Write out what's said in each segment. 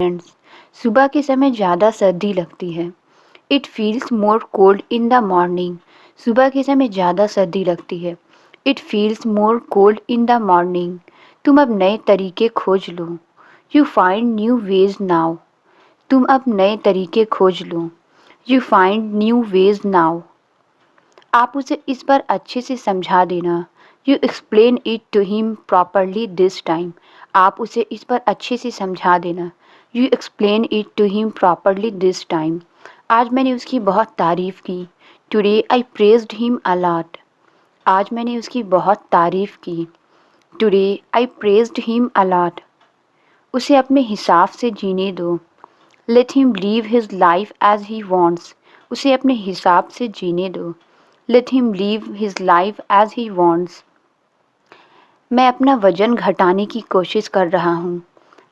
Friends, सुबह के समय ज़्यादा सर्दी लगती है। It feels more cold in the morning. सुबह के समय ज़्यादा सर्दी लगती है। It feels more cold in the morning. तुम अब नए तरीके खोज लो। You find new ways now. तुम अब नए तरीके खोज लो। You find new ways now. आप उसे इस बार अच्छे से समझा देना। You explain it to him properly this time. आप उसे इस बार अच्छे से समझा देना। You explain it to him properly this time. आज मैंने उसकी बहुत तारीफ़ की। Today I praised him a lot. आज मैंने उसकी बहुत तारीफ़ की। Today I praised him a lot. उसे अपने हिसाब से जीने दो। Let him live his life as he wants. उसे अपने हिसाब से जीने दो। Let him live his life as he wants. मैं अपना वज़न घटाने की कोशिश कर रहा हूँ।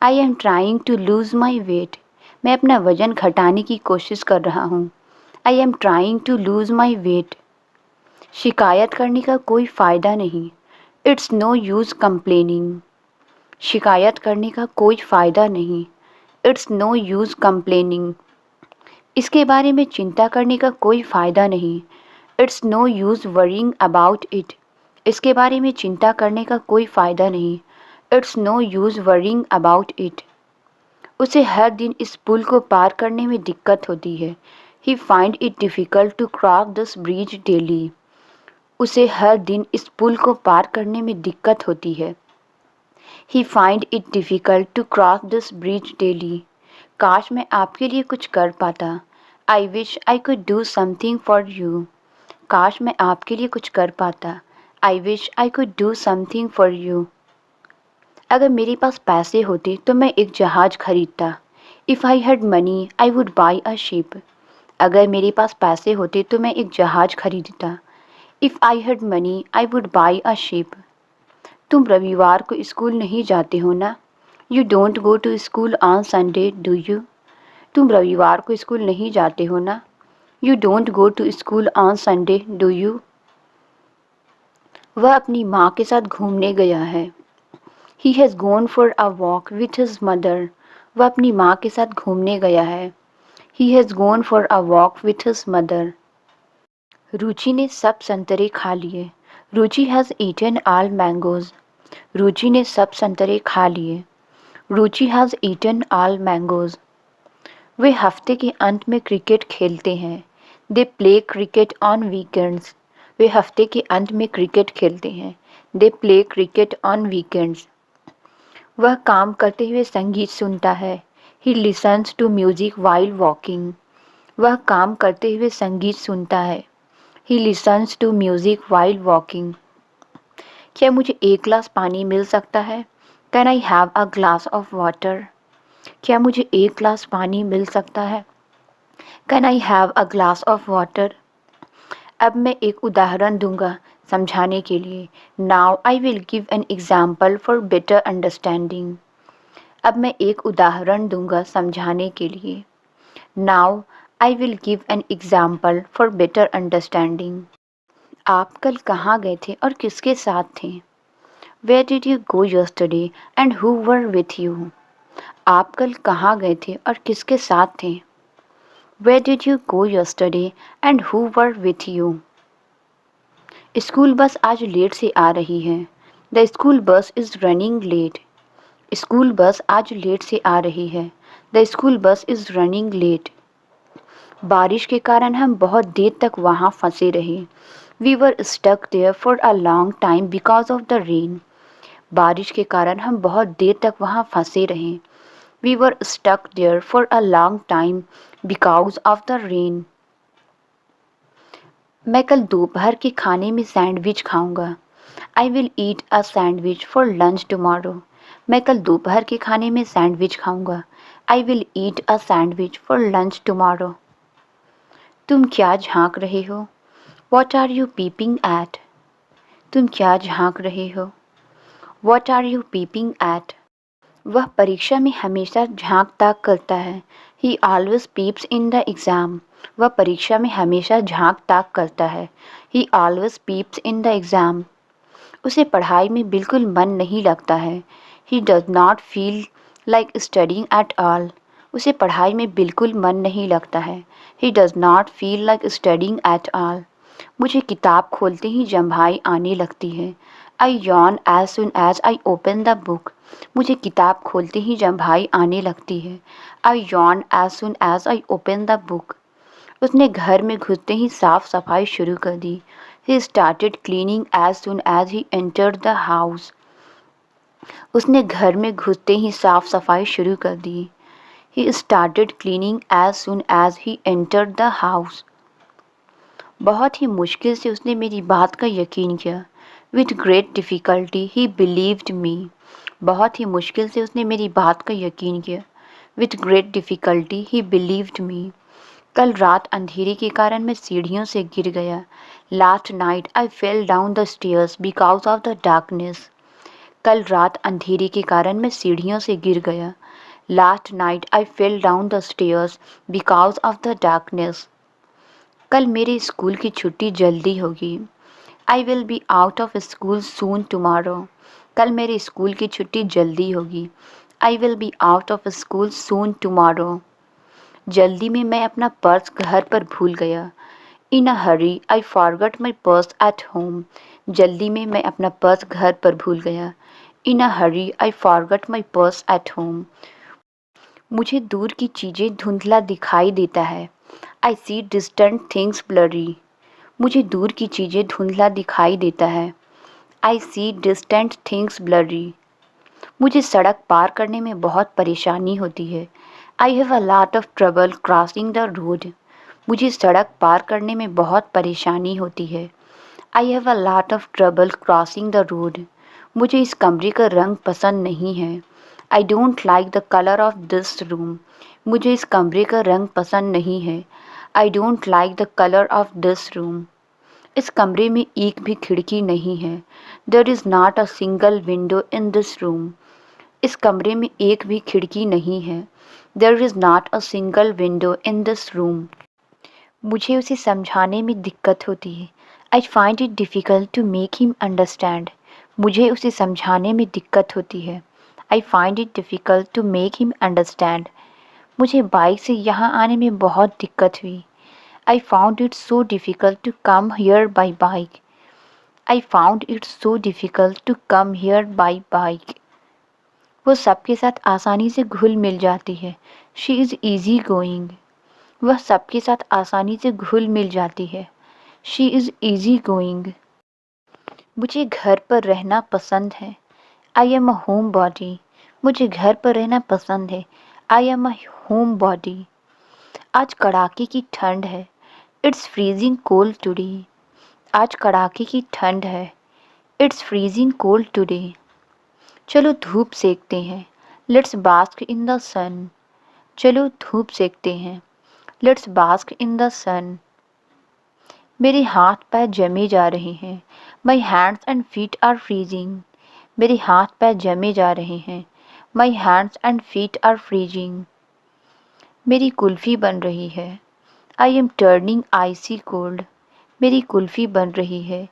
I am trying to lose my weight. मैं अपना वज़न घटाने की कोशिश कर रहा हूँ। I am trying to lose my weight. शिकायत करने का कोई फ़ायदा नहीं। It's no use complaining. शिकायत करने का कोई फ़ायदा नहीं। It's no use complaining. इसके बारे में चिंता करने का कोई फ़ायदा नहीं। It's no use worrying about it. इसके बारे में चिंता करने का कोई फ़ायदा नहीं। It's no use worrying about it. उसे हर दिन इस पुल को पार करने में दिक्कत होती है। He find it difficult to cross this bridge daily. उसे हर दिन इस पुल को पार करने में दिक्कत होती है। He find it difficult to cross this bridge daily. काश मैं आपके लिए कुछ कर पाता। I wish I could do something for you. काश मैं आपके लिए कुछ कर पाता। I wish I could do something for you. अगर मेरे पास पैसे होते तो मैं एक जहाज़ खरीदता। If I had money I would buy a ship. अगर मेरे पास पैसे होते तो मैं एक जहाज़ खरीदता। If I had money I would buy a ship. तुम रविवार को स्कूल नहीं जाते हो ना? You don't go to school on Sunday do you? तुम रविवार को स्कूल नहीं जाते हो ना? You don't go to school on Sunday do you? वह अपनी माँ के साथ घूमने गया है। He has gone for a walk with his mother. वह अपनी माँ के साथ घूमने गया है। He has gone for a walk with his mother. Ruchi ने सब संतरे खा लिए। Ruchi has eaten all mangoes. Ruchi ने सब संतरे खा लिए। Ruchi has eaten all mangoes. वे हफ्ते के अंत में क्रिकेट खेलते हैं। They play cricket on weekends. वे हफ्ते के अंत में क्रिकेट खेलते हैं। They play cricket on weekends. वह काम करते हुए संगीत सुनता है। He listens to music while walking. वह काम करते हुए संगीत सुनता है। He listens to music while walking. क्या मुझे एक ग्लास पानी मिल सकता है? Can I have a glass of water? क्या मुझे एक ग्लास पानी मिल सकता है? Can I have a glass of water? अब मैं एक उदाहरण दूंगा समझाने के लिए। Now I will give an example for better understanding. अब मैं एक उदाहरण दूंगा समझाने के लिए। Now I will give an example for better understanding. आप कल कहाँ गए थे और किसके साथ थे? Where did you go yesterday and who were with you? आप कल कहाँ गए थे और किसके साथ थे? Where did you go yesterday and who were with you? School bus आज लेट से आ रही है। The school bus is running late. School bus आज लेट से आ रही है। The school bus is running late. बारिश के कारण हम बहुत देर तक वहाँ फंसे रहे। We were stuck there for a long time because of the rain. बारिश के कारण हम बहुत देर तक वहाँ फंसे रहे। We were stuck there for a long time because of the rain. मैं कल दोपहर के खाने में सैंडविच खाऊंगा। I will eat a sandwich for lunch tomorrow. मैं कल दोपहर के खाने में सैंडविच खाऊंगा। I will eat a sandwich for lunch tomorrow. तुम क्या झांक रहे हो? What are you peeping at? तुम क्या झांक रहे हो? What are you peeping at? वह परीक्षा में हमेशा झांक ताक करता है। He always peeps in the exam. वह परीक्षा में हमेशा झांक ताक करता है। He always peeps in the exam. उसे पढ़ाई में बिल्कुल मन नहीं लगता है। He does not feel like studying at all. उसे पढ़ाई में बिल्कुल मन नहीं लगता है. He does not feel like studying at all. मुझे किताब खोलते ही जम्हाई आने लगती है. I yawn as soon as I open the book. मुझे किताब खोलते ही जम्हाई आने लगती है. I yawn as soon as I open the book. उसने घर में घुसते ही साफ सफाई शुरू कर दी. He started cleaning as soon as he entered the house. उसने घर में घुसते ही साफ सफाई शुरू कर दी. He started cleaning as soon as he entered the house. बहुत ही मुश्किल से उसने मेरी बात का यकीन किया. With great difficulty he believed me. बहुत ही मुश्किल से उसने मेरी बात का यकीन किया. With great difficulty he believed me. कल रात अंधेरे के कारण मैं सीढ़ियों से गिर गया. Last night I fell down the stairs because of the darkness. कल रात अंधेरे के कारण मैं सीढ़ियों से गिर गया. Last night I fell down the stairs because of the darkness. कल मेरे स्कूल की छुट्टी जल्दी होगी. I will be out of school soon tomorrow. कल मेरे स्कूल की छुट्टी जल्दी होगी. I will be out of school soon tomorrow. जल्दी में मैं अपना पर्स घर पर भूल गया. In a hurry I forgot my purse at home. जल्दी में मैं अपना पर्स घर पर भूल गया. In a hurry I forgot my purse at home. मुझे दूर की चीज़ें धुंधला दिखाई देता है. I see distant things blurry. मुझे दूर की चीज़ें धुंधला दिखाई देता है. I see distant things blurry. मुझे सड़क पार करने में बहुत परेशानी होती है. I have a lot of trouble crossing the road. मुझे सड़क पार करने में बहुत परेशानी होती है. I have a lot of trouble crossing the road. मुझे इस कमरे का रंग पसंद नहीं है. I don't like the color of this room. मुझे इस कमरे का रंग पसंद नहीं है. I don't like the color of this room. इस कमरे में एक भी खिड़की नहीं है. There is not a single window in this room. इस कमरे में एक भी खिड़की नहीं है. There is not a single window in this room. मुझे उसे समझाने में दिक्कत होती है. I find it difficult to make him understand. मुझे उसे समझाने में दिक्कत होती है. I find it difficult to make him understand. मुझे बाइक से यहाँ आने में बहुत दिक्कत हुई. I found it so difficult to come here by bike. I found it so difficult to come here by bike. वो सबके साथ आसानी से घुल मिल जाती है. She is easy going. वह सबके साथ आसानी से घुल मिल जाती है. She is easy going. मुझे घर पर रहना पसंद है. I am a homebody. मुझे घर पर रहना पसंद है. I am a homebody. आज कड़ाके की ठंड है. It's freezing cold today. आज कड़ाके की ठंड है. It's freezing cold today. चलो धूप सेकते हैं. Let's bask in the sun. चलो धूप सेकते हैं. Let's bask in the sun. मेरे हाथ पैर जमे जा रहे हैं. My hands and feet are freezing. मेरे हाथ पैर जमे जा रहे हैं. My hands and feet are freezing. मेरी कुल्फ़ी बन रही है. I am turning icy cold. मेरी कुल्फ़ी बन रही है.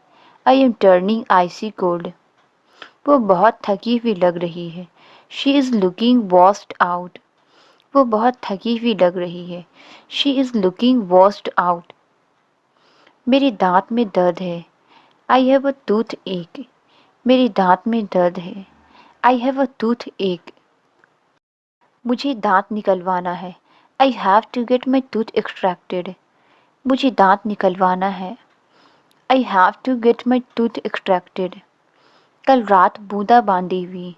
I am turning icy cold. वो बहुत थकी हुई लग रही है. She is looking washed out. वो बहुत थकी हुई लग रही है. She is looking washed out. मेरे दांत में दर्द है. I have a toothache. मेरे दांत में दर्द है. I have a toothache. मुझे दांत निकलवाना है. I have to get my tooth extracted. मुझे दांत निकलवाना है. I have to get my tooth extracted. कल रात बूंदाबांदी हुई.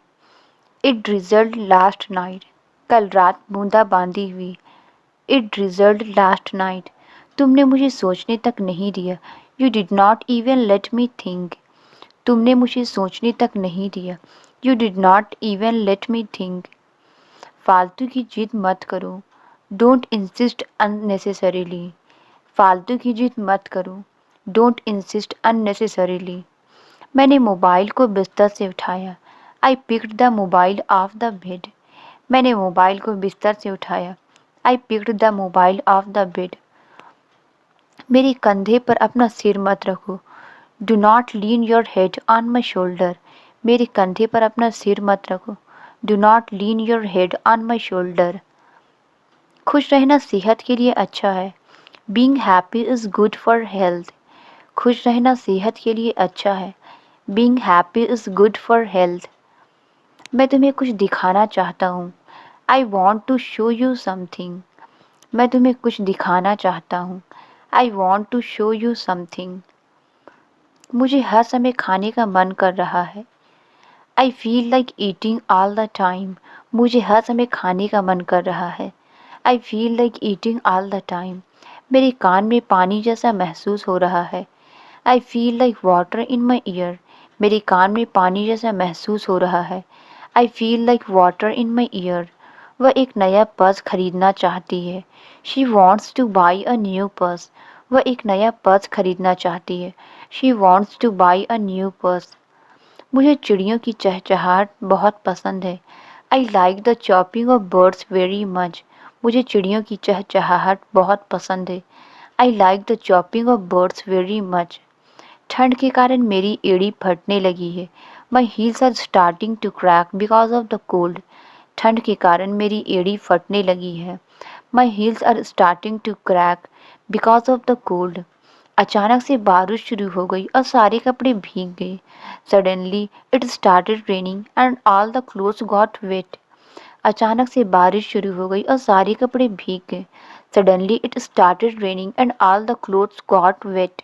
It drizzled last night. कल रात बूंदाबांदी हुई. It drizzled last night. तुमने मुझे सोचने तक नहीं दिया. You did not even let me think. तुमने मुझे सोचने तक नहीं दिया. You did not even let me think. फालतू की जिद मत करो. Don't insist unnecessarily. फालतू की जिद मत करो. Don't insist unnecessarily. मैंने मोबाइल को बिस्तर से उठाया. I picked the mobile off the bed. मैंने मोबाइल को बिस्तर से उठाया. I picked the mobile off the bed. मेरे कंधे पर अपना सिर मत रखो. Do not lean your head on my shoulder. मेरे कंधे पर अपना सिर मत रखो. Do not lean your head on my shoulder. खुश रहना सेहत के लिए अच्छा है। Being happy is good for health. खुश रहना सेहत के लिए अच्छा है। Being happy is good for health. मैं तुम्हें कुछ दिखाना चाहता हूँ। I want to show you something. मैं तुम्हें कुछ दिखाना चाहता हूँ। I want to show you something. मुझे हर समय खाने का मन कर रहा है। I feel like eating all the time. मुझे हर समय खाने का मन कर रहा है। I feel like eating all the time. मेरे कान में पानी जैसा महसूस हो रहा है। I feel like water in my year. मेरे कान में पानी जैसा महसूस हो रहा है। I feel like water in my year. वह एक नया पर्स खरीदना चाहती है। She wants to buy a new purse. वह एक नया पर्स खरीदना चाहती है। She wants to buy a new purse. मुझे चिड़ियों की चहचहाहट बहुत पसंद है। I like the chopping of birds very much. मुझे चिड़ियों की चहचहाहट बहुत पसंद है। I like the chopping of birds very much. ठंड के कारण मेरी एड़ी फटने लगी है। My heels are starting to crack because of the cold. ठंड के कारण मेरी एड़ी फटने लगी है। My heels are starting to crack because of the cold. अचानक से बारिश शुरू हो गई और सारे कपड़े भीग गए। Suddenly it started raining and all the clothes got wet. अचानक से बारिश शुरू हो गई और सारे कपड़े भीग गए। Suddenly it started raining and all the clothes got wet.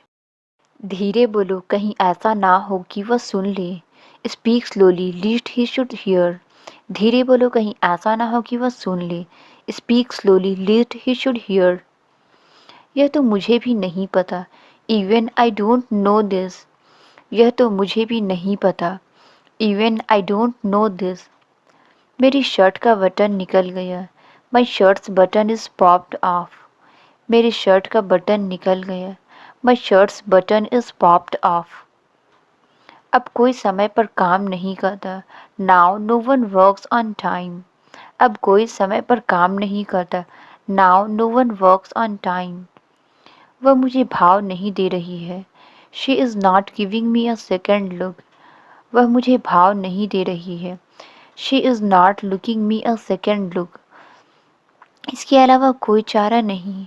धीरे बोलो, कहीं ऐसा ना हो कि वह सुन ले। Speak slowly lest he should here. धीरे बोलो, कहीं ऐसा ना हो कि वह सुन ले। Speak slowly lest he should hear. यह तो मुझे भी नहीं पता। Even I don't know this. यह तो मुझे भी नहीं पता। Even I don't know this. मेरी शर्ट का बटन निकल गया। My shirt's button is popped off. मेरी शर्ट का बटन निकल गया। My shirt's button is popped off. अब कोई समय पर काम नहीं करता। Now no one works on time. अब कोई समय पर काम नहीं करता। Now no one works on time. वह मुझे भाव नहीं दे रही है। She is not giving me a second look. वह मुझे भाव नहीं दे रही है। She is not looking me a second look. इसके अलावा कोई चारा नहीं।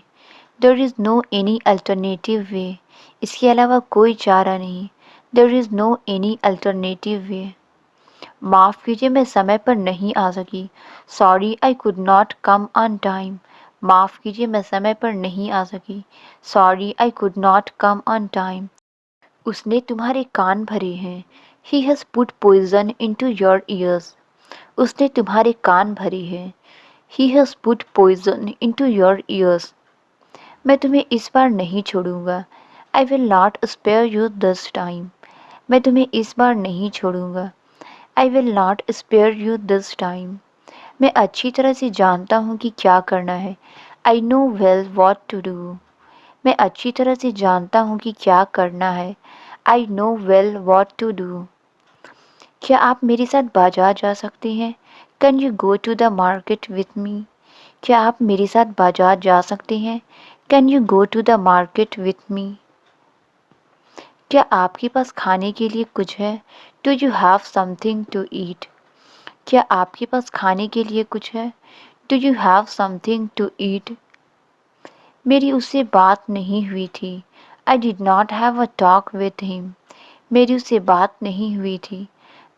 There is no any alternative way. इसके अलावा कोई चारा नहीं। There is no any alternative way. माफ़ कीजिए, मैं समय पर नहीं आ सकी। Sorry I could not come on time. माफ़ कीजिए, मैं समय पर नहीं आ सकी। Sorry I could not come on time. उसने तुम्हारे कान भरे हैं। He has put poison into your ears. उसने तुम्हारे कान भरे हैं। He has put poison into your ears. मैं तुम्हें इस बार नहीं छोड़ूंगा। I will not spare you this time. मैं तुम्हें इस बार नहीं छोड़ूंगा। I will not spare you this time. मैं अच्छी तरह से जानता हूँ कि क्या करना है। I know well what to do. मैं अच्छी तरह से जानता हूँ कि क्या करना है। I know well what to do. क्या आप मेरे साथ बाजार जा सकते हैं? Can you go to the market with me? क्या आप मेरे साथ बाजार जा सकते हैं? Can you go to the market with me? क्या आपके पास खाने के लिए कुछ है? Do you have something to eat? क्या आपके पास खाने के लिए कुछ है? Do you have something to ईट? मेरी उससे बात नहीं हुई थी। I did not have a talk with him. मेरी उससे बात नहीं हुई थी।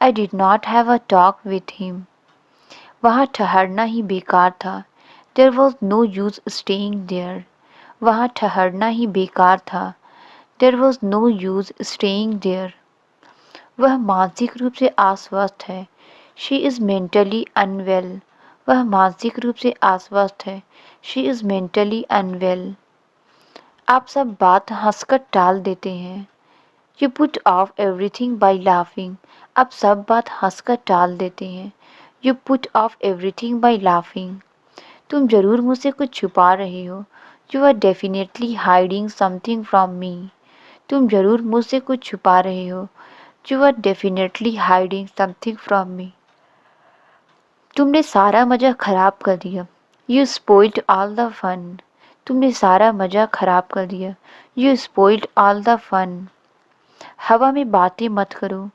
I did not have a talk with him. वहाँ ठहरना ही बेकार था। There was no use staying there. वहाँ ठहरना ही बेकार था। There was no use staying there. वह मानसिक रूप से अस्वस्थ है। She is mentally unwell. वह मानसिक रूप से अस्वस्थ है। She is mentally unwell. आप सब बात हंसकर टाल देते हैं। You put off everything by laughing. आप सब बात हंसकर टाल देते हैं। You put off everything by laughing. तुम जरूर मुझसे कुछ छुपा रहे हो। You are definitely hiding something from me. तुम जरूर मुझसे कुछ छुपा रहे हो। You are definitely hiding something from me. तुमने सारा मज़ा खराब कर दिया। You spoiled all the fun. तुमने सारा मज़ा खराब कर दिया। You spoiled all the fun. हवा में बातें मत करो।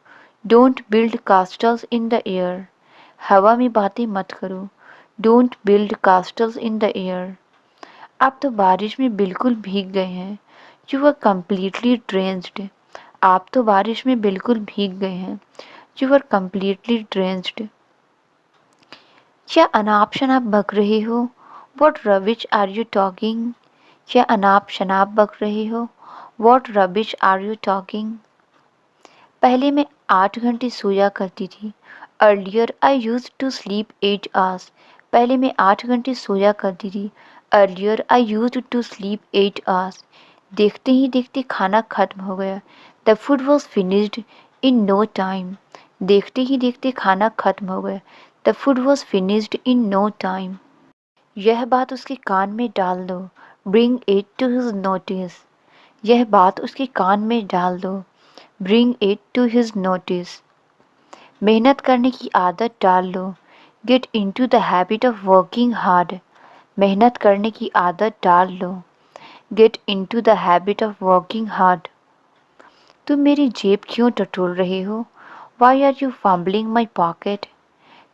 Don't build castles in the air. हवा में बातें मत करो। Don't build castles in the air. आप तो बारिश में बिल्कुल भीग गए हैं। You are completely drenched. आप तो बारिश में बिल्कुल भीग गए हैं। You are completely drenched. क्या अनाप शनाप बक रहे हो? What rubbish are you talking? क्या अनाप शनाप बक रहे हो? What rubbish are you talking? पहले मैं 8 घंटे सोया करती थी। Earlier I use to sleep 8 hours. पहले मैं 8 घंटे सोया करती थी। Earlier I use to sleep 8 hours. देखते ही देखते खाना खत्म हो गया। The food was finished in no time. देखते ही देखते खाना खत्म हो गया। The food was finished in no time. यह बात उसके कान में डाल दो। Bring it to his notice. यह बात उसके कान में डाल दो। Bring it to his notice. मेहनत करने की आदत डाल लो। Get into the habit of working hard. मेहनत करने की आदत डाल लो। Get into the habit of working hard. तुम मेरी जेब क्यों टटोल रहे हो? Why are you fumbling my pocket?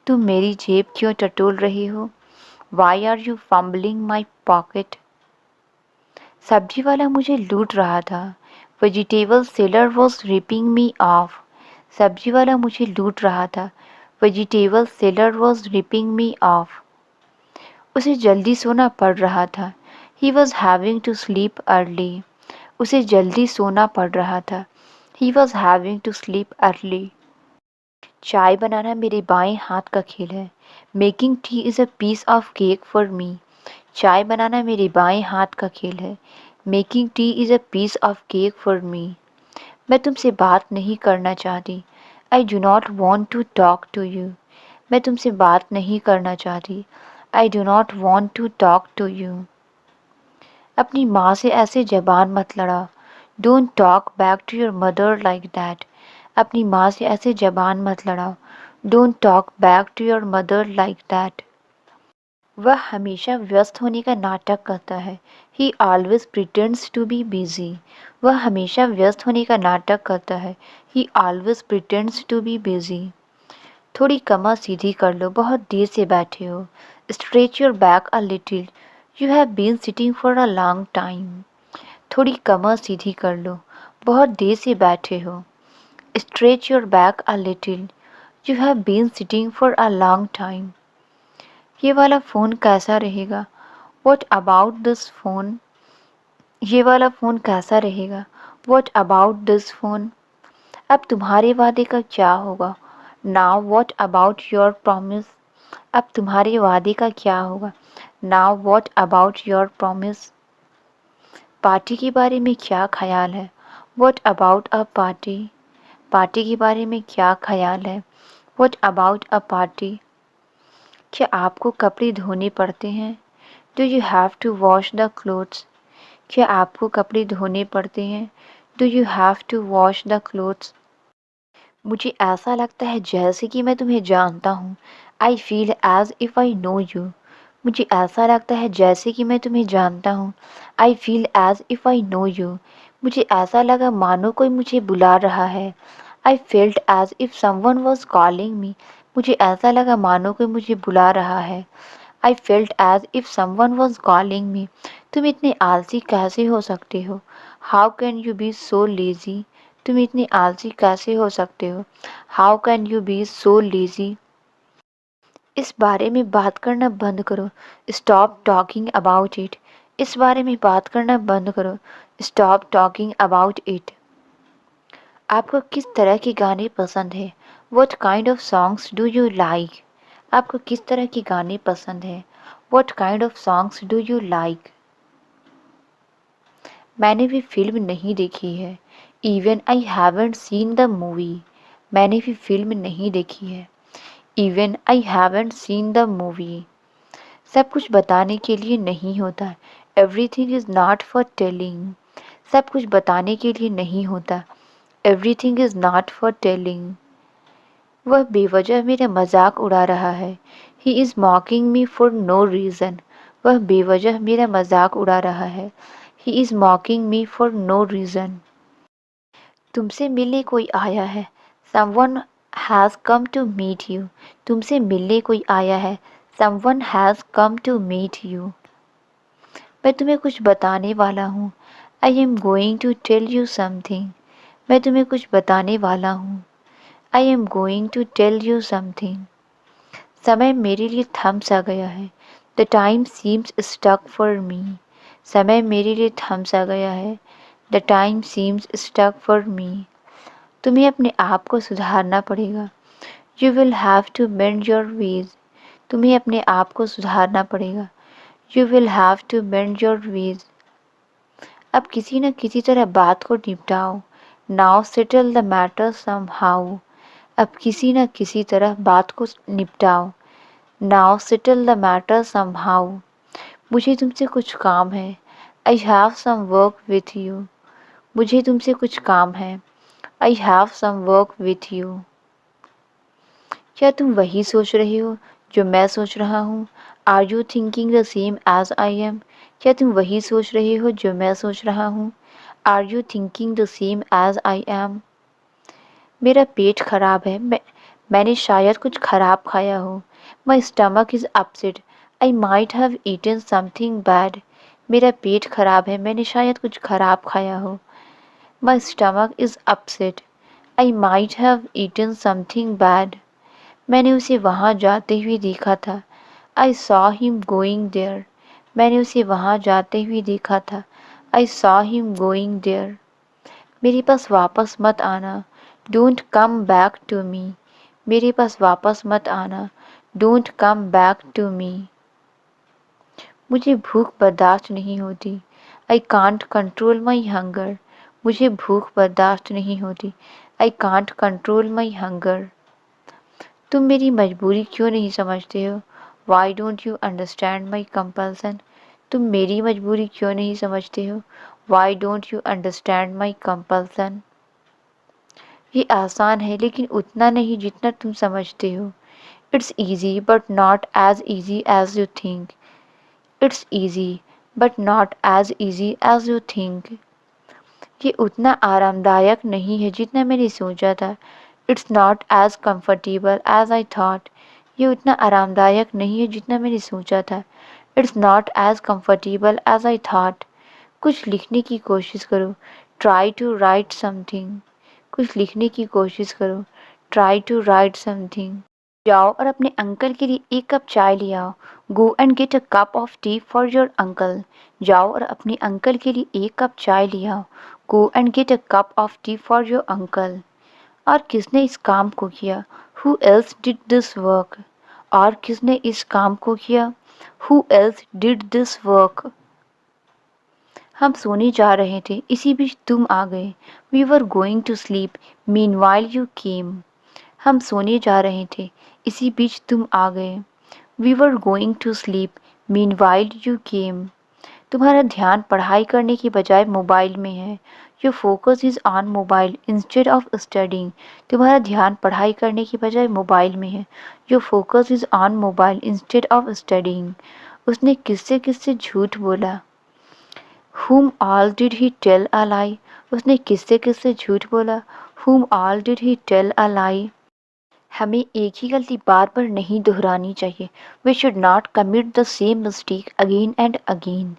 तुम मेरी जेब क्यों टटोल रहे हो? Why are you fumbling my pocket? सब्जी वाला मुझे लूट रहा था। Vegetable seller was ripping me off. सब्जी वाला मुझे लूट रहा था। Vegetable seller was ripping me off. उसे जल्दी सोना पड़ रहा था। He was having to sleep early. उसे जल्दी सोना पड़ रहा था। He was having to sleep early. चाय बनाना मेरे बाएं हाथ का खेल है। Making tea is a piece of cake for me. चाय बनाना मेरे बाएं हाथ का खेल है। Making tea is a piece of cake for me. मैं तुमसे बात नहीं करना चाहती। I do not want to talk to you. मैं तुमसे बात नहीं करना चाहती। I do not want to talk to you. अपनी माँ से ऐसे ज़बान मत लड़ाओ। Don't talk back to your mother like that. अपनी माँ से ऐसे ज़बान मत लड़ाओ। Don't talk back to your mother like that. वह हमेशा व्यस्त होने का नाटक करता है। He always pretends to be busy. वह हमेशा व्यस्त होने का नाटक करता है। He always pretends to be busy. थोड़ी कमर सीधी कर लो, बहुत देर से बैठे हो। Stretch your back a little. You have been sitting for a long time. थोड़ी कमर सीधी कर लो, बहुत देर से बैठे हो। Stretch your back a little. You have been sitting for a long time. ये वाला फ़ोन कैसा रहेगा? What about this phone? ये वाला फ़ोन कैसा रहेगा? What about this phone? अब तुम्हारे वादे का क्या होगा? Now what about your promise? अब तुम्हारे वादे का क्या होगा? Now what about your promise? Party के बारे में क्या ख्याल है? What about a party? Party के बारे में क्या ख्याल है? What about a party? क्या आपको कपड़े धोने पड़ते हैं? Do you have to wash the clothes? क्या आपको कपड़े धोने पड़ते हैं? Do you have to wash the clothes? मुझे ऐसा लगता है जैसे कि मैं तुम्हें जानता हूँ। I feel as if I know you. मुझे ऐसा लगता है जैसे कि मैं तुम्हें जानता हूँ। I feel as if I know you. मुझे ऐसा लगा मानो कोई मुझे बुला रहा है। I felt as if someone was calling me. मुझे ऐसा लगा मानो कोई मुझे बुला रहा है। I felt as if someone was calling me. तुम इतने आलसी कैसे हो सकते हो? How can you be so lazy? तुम इतने आलसी कैसे हो सकते हो? How can you be so lazy? इस बारे में बात करना बंद करो। Stop talking about it. इस बारे में बात करना बंद करो। Stop talking about it. आपको किस तरह के गाने पसंद है? What kind of songs do you like? आपको किस तरह के गाने पसंद है? What kind of songs do you like? मैंने भी फिल्म नहीं देखी है। Even I haven't seen the movie. मैंने भी फिल्म नहीं देखी है। Even I haven't seen the movie. सब कुछ बताने के लिए नहीं होता। Everything is not for telling. सब कुछ बताने के लिए नहीं होता। Everything is not for telling. वह बेवजह मेरा मजाक उड़ा रहा है। He is mocking me for no reason. वह बेवजह मेरा मजाक उड़ा रहा है। He is mocking me for no reason. तुमसे मिलने कोई आया है। Someone has come to meet you, तुमसे मिलने कोई आया है। Someone has come to meet you. मैं तुम्हें कुछ बताने वाला हूँ। I am going to tell you something, मैं तुम्हें कुछ बताने वाला हूँ। I am going to tell you something. समय मेरे लिए थम सा गया है। The time seems stuck for me, समय मेरे लिए थम सा गया है। The time seems stuck for me. तुम्हें अपने आप को सुधारना पड़ेगा। You will have to mend your ways, तुम्हें अपने आप को सुधारना पड़ेगा। You will have to mend your ways. अब किसी न किसी तरह बात को निपटाओ। Now settle the matter somehow, अब किसी न किसी तरह बात को निपटाओ। Now settle the matter somehow. मुझे तुमसे कुछ काम है। I have some work with you, मुझे तुमसे कुछ काम है। I have some work with you. क्या तुम वही सोच रहे हो जो मैं सोच रहा हूँ? Are you thinking the same as I am, क्या तुम वही सोच रहे हो जो मैं सोच रहा हूँ? Are you thinking the same as I am. मेरा पेट खराब है, मैंने शायद कुछ खराब खाया हो। My stomach is upset, I might have eaten something bad. मेरा पेट खराब है, मैंने शायद कुछ खराब खाया हो। My stomach is upset, I might have eaten something bad. मैंने उसे वहाँ जाते हुए देखा था। I saw him going there, मैंने उसे वहाँ जाते हुए देखा था। I saw him going there. मेरे पास वापस मत आना। Don't come back to me, मेरे पास वापस मत आना। Don't come back to me. मुझे भूख बर्दाश्त नहीं होती। I can't control my hunger, मुझे भूख बर्दाश्त नहीं होती। I can't control my hunger. तुम मेरी मजबूरी क्यों नहीं समझते हो? Why don't you understand my compulsion, तुम मेरी मजबूरी क्यों नहीं समझते हो? Why don't you understand my compulsion. ये आसान है लेकिन उतना नहीं जितना तुम समझते हो। It's easy but not as easy as you think, it's easy but not as easy as you think. ये उतना आरामदायक नहीं है जितना मैंने सोचा था। It's not as comfortable as I thought, ये उतना आरामदायक नहीं है जितना मैंने सोचा था। It's not as comfortable as I thought. कुछ लिखने की कोशिश करो। ट्राई टू राइट समथिंग, कुछ लिखने की कोशिश करो। Try to write something. जाओ और अपने अंकल के लिए एक कप चाय ले आओ। Go and get a cup of T for your uncle, जाओ और अपने अंकल के लिए एक कप चाय ले आओ। Go and get a cup of T for your uncle. और किसने इस काम को किया? Who else did this work, और किसने इस काम को किया? Who else did this work. हम सोने जा रहे थे, इसी बीच तुम आ गए। We were going to sleep meanwhile you came, हम सोने जा रहे थे, इसी बीच तुम आ गए। We were going to sleep meanwhile you came. तुम्हारा ध्यान पढ़ाई करने की बजाय मोबाइल में है। Your focus is on mobile instead of studying, तुम्हारा ध्यान पढ़ाई करने की बजाय मोबाइल में है। Your focus is on mobile instead of studying. उसने किससे किससे झूठ बोला? Whom all did he tell a lie? उसने किससे किससे झूठ बोला? Whom all did he tell a lie? हमें एक ही गलती बार बार नहीं दोहरानी चाहिए। We should not commit the same mistake again and again.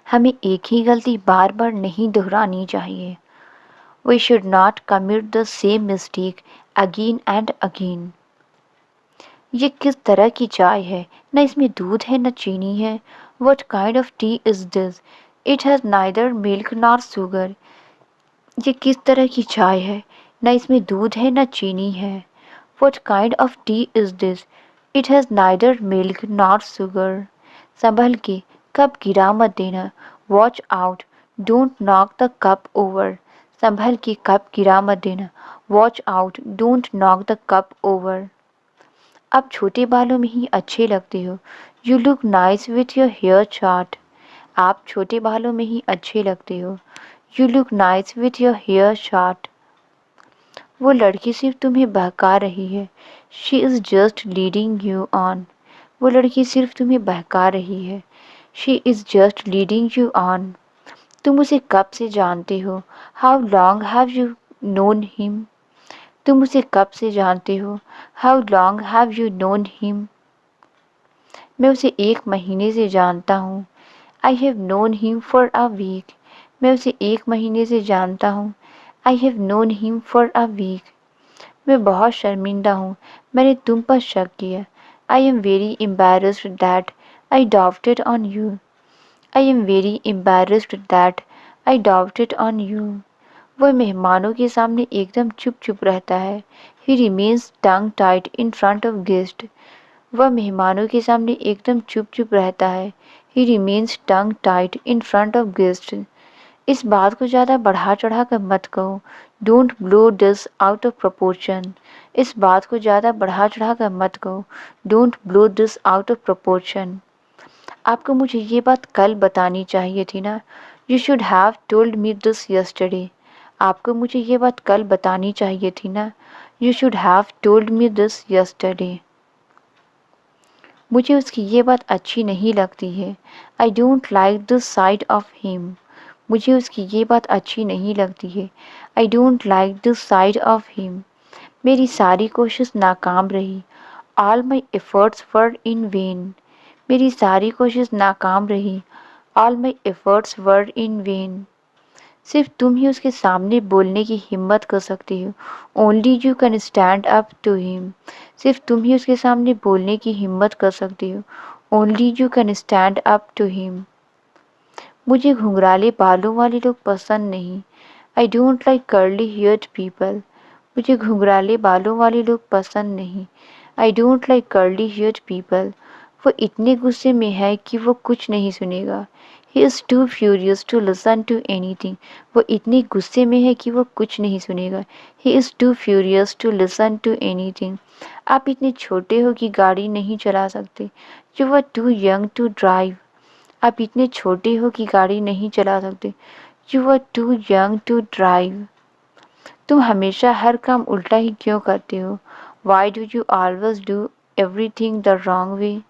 हमें एक ही गलती बार बार नहीं दोहरानी चाहिए। We should not commit the same mistake again and again. ये किस तरह की चाय है? न इसमें दूध है न चीनी है। What kind of tea is this? It has neither milk nor sugar. ये किस तरह की चाय है? न इसमें दूध है न चीनी है। What kind of tea is this? It has neither milk nor sugar. संभल के, कप गिरा मत देना। Watch out, don't knock the cup over. संभल के, कप गिरा मत देना। Watch out, don't knock the cup over. आप छोटे बालों में ही अच्छे लगते हो। You look nice with your hair short, आप छोटे बालों में ही अच्छे लगते हो। You look nice with your hair short. वो लड़की सिर्फ तुम्हें बहका रही है। She is just leading you on, वो लड़की सिर्फ तुम्हें बहका रही है। She is just leading you on. तुम उसे कब से जानते हो? How long have you known him, तुम उसे कब से जानते हो? How long have you known him? मैं उसे 1 महीने से जानता हूँ। I have known him for a week. मैं उसे 1 महीने से जानता हूँ। I have known him for a week. मैं बहुत शर्मिंदा हूँ, मैंने तुम पर शक किया। I am very embarrassed that I doubted on you. I am very embarrassed that I doubted on you. वह मेहमानों के सामने एकदम चुप-चुप रहता है। ही remains tongue tied in front of guest. वह मेहमानों के सामने एकदम चुप-चुप रहता है। ही remains tongue tied in front of guest. इस बात को ज़्यादा बढ़ा-चढ़ा कर मत कहो। Don't blow this out of proportion. इस बात को ज़्यादा बढ़ा-चढ़ा कर मत कहो। Don't blow this out of proportion. आपको मुझे ये बात कल बतानी चाहिए थी ना। You should have told me this yesterday. आपको मुझे ये बात कल बतानी चाहिए थी ना। You should have told me this yesterday. मुझे उसकी ये बात अच्छी नहीं लगती है। आई don't like this side of him. मुझे उसकी ये बात अच्छी नहीं लगती है। आई don't like this side of him. मेरी सारी कोशिश नाकाम रही। All my efforts were in when. मेरी सारी कोशिश नाकाम रही। All my efforts were in when. सिर्फ तुम ही उसके सामने बोलने की हिम्मत कर सकती हो। Only you can stand up to him. सिर्फ तुम ही उसके सामने बोलने की हिम्मत कर सकती हो। Only you can stand up to him. मुझे घुंघराले बालों वाले लोग पसंद नहीं। I don't like curly haired people. मुझे घुंघराले बालों वाले लोग पसंद नहीं। I don't like curly haired people. वो इतने गुस्से में है कि वो कुछ नहीं सुनेगा। He is too furious to listen to anything. वो इतने गुस्से में है कि वो कुछ नहीं सुनेगा। He is too furious to listen to anything. आप इतने छोटे हो कि गाड़ी नहीं चला सकते। You are too young to drive. आप इतने छोटे हो कि गाड़ी नहीं चला सकते। You are too young to drive. तुम हमेशा हर काम उल्टा ही क्यों करते हो? Why do you always do everything the wrong way?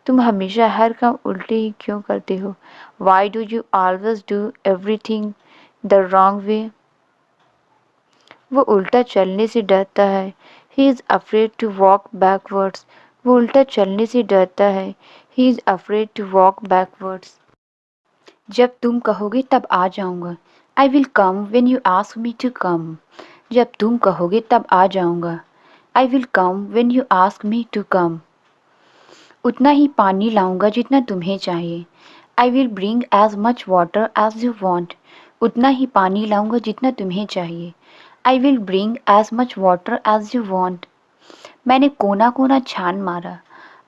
तुम हमेशा हर काम उल्टे ही क्यों करते हो? Why do you always do everything the wrong way? वो उल्टा चलने से डरता है। He is afraid to walk backwards. वो उल्टा चलने से डरता है। He is afraid to walk backwards. जब तुम कहोगे तब आ जाऊँगा। I will come when you ask me to come. जब तुम कहोगे तब आ जाऊँगा। I will come when you ask me to come. उतना ही पानी लाऊँगा जितना तुम्हें चाहिए। I will bring as much water as you want. उतना ही पानी लाऊँगा जितना तुम्हें चाहिए। I will bring as much water as you want. मैंने कोना-कोना छान मारा।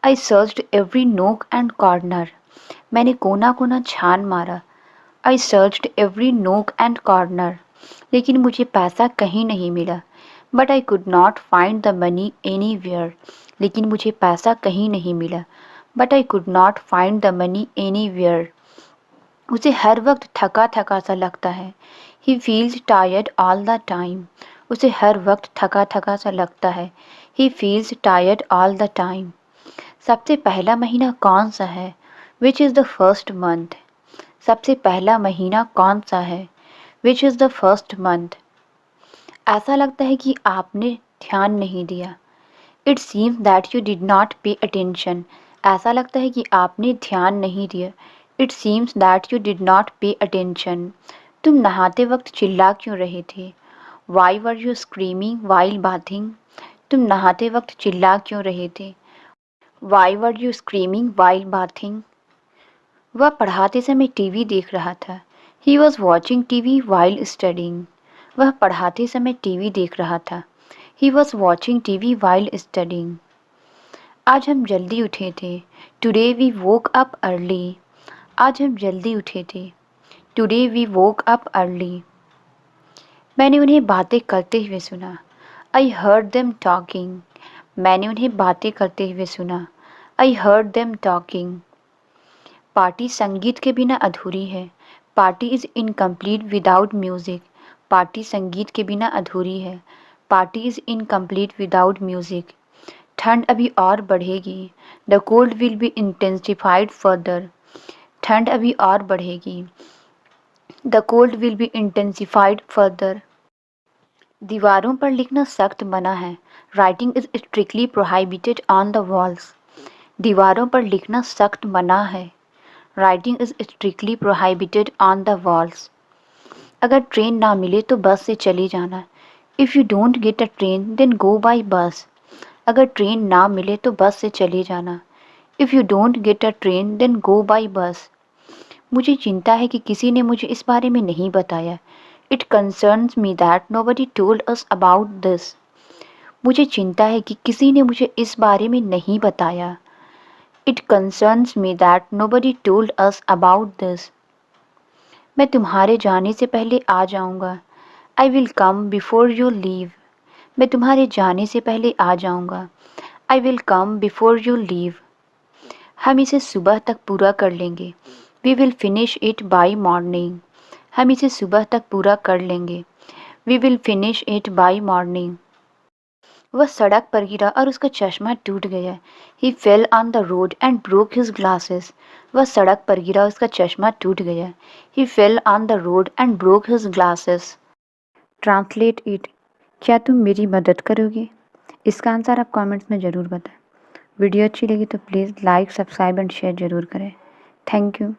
I searched every nook and corner. मैंने कोना-कोना छान मारा। I searched every nook and corner. लेकिन मुझे पैसा कहीं नहीं मिला। But I could not find the money anywhere. लेकिन मुझे पैसा कहीं नहीं मिला। But I could not find the money anywhere. उसे हर वक्त थका-थका सा लगता है। He feels tired all the time. उसे हर वक्त थका-थका सा लगता है। He feels tired all the time. सबसे पहला महीना कौन सा है? Which is the first month? सबसे पहला महीना कौन सा है? Which is the first month? ऐसा लगता है कि आपने ध्यान नहीं दिया। It seems that you did not pay attention. ऐसा लगता है कि आपने ध्यान नहीं दिया। It seems that you did not pay attention. तुम नहाते वक्त चिल्ला क्यों रहे थे? Why were you screaming while bathing? तुम नहाते वक्त चिल्ला क्यों रहे थे? Why were you screaming while bathing? वह पढ़ाते समय टीवी देख रहा था। He was watching TV while studying. वह पढ़ाते समय टीवी देख रहा था। He was watching TV while studying. आज हम जल्दी उठे थे। Today we woke up early. आज हम जल्दी उठे थे। Today we woke up early. मैंने उन्हें बातें करते हुए सुना। I heard them talking. मैंने उन्हें बातें करते हुए सुना। I heard them talking. Party संगीत के बिना अधूरी है। Party is incomplete without music. Party संगीत के बिना अधूरी है। Party is incomplete without music. ठंड अभी और बढ़ेगी। The cold will be intensified further. ठंड अभी और बढ़ेगी। The cold will be intensified further. दीवारों पर लिखना सख्त मना है। Writing is strictly prohibited on the walls. दीवारों पर लिखना सख्त मना है। Writing is strictly prohibited on the walls. अगर ट्रेन ना मिले तो बस से चले जाना। If you don't get a train then go by bus. अगर ट्रेन ना मिले तो बस से चले जाना। If you don't get a train then go by bus. मुझे चिंता है कि किसी ने मुझे इस बारे में नहीं बताया। It concerns me that nobody told us about this. मुझे चिंता है कि किसी ने मुझे इस बारे में नहीं बताया। It concerns me that nobody told us about this. मैं तुम्हारे जाने से पहले आ जाऊँगा। I will come before you leave. मैं तुम्हारे जाने से पहले आ जाऊँगा। I will come before you leave. हम इसे सुबह तक पूरा कर लेंगे। We will finish it by morning. हम इसे सुबह तक पूरा कर लेंगे। We will finish it by morning. वह सड़क पर गिरा और उसका चश्मा टूट गया। He fell on the road and broke his glasses. वह सड़क पर गिरा और उसका चश्मा टूट गया। He fell on the road and broke his glasses. Translate it. क्या तुम मेरी मदद करोगे? इसका आंसर आप कमेंट्स में ज़रूर बताएं। वीडियो अच्छी लगी तो please like, subscribe and share ज़रूर करें। Thank you.